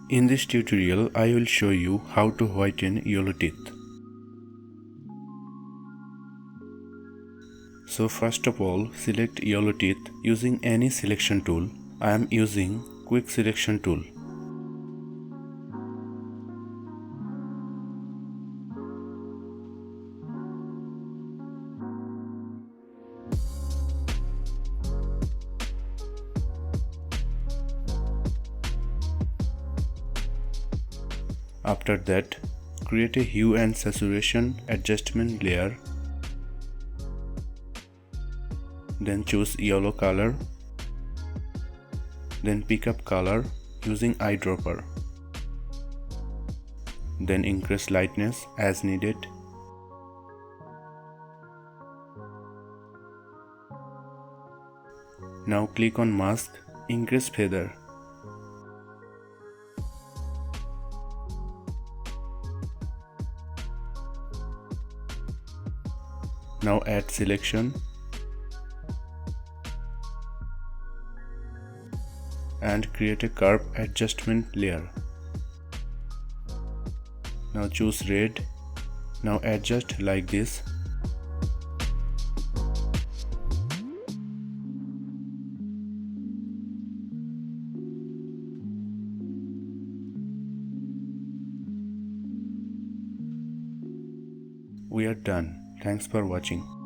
In this tutorial, I will show you how to whiten yellow teeth. So first of all, select yellow teeth using any selection tool. I am using quick selection tool. After that, create a hue and saturation adjustment layer. Then choose yellow color. Then pick up color using eyedropper. Then increase lightness as needed. Now click on mask, increase feather. Now add selection and create a curve adjustment layer. Now choose red. Now adjust like this. We are done. Thanks for watching.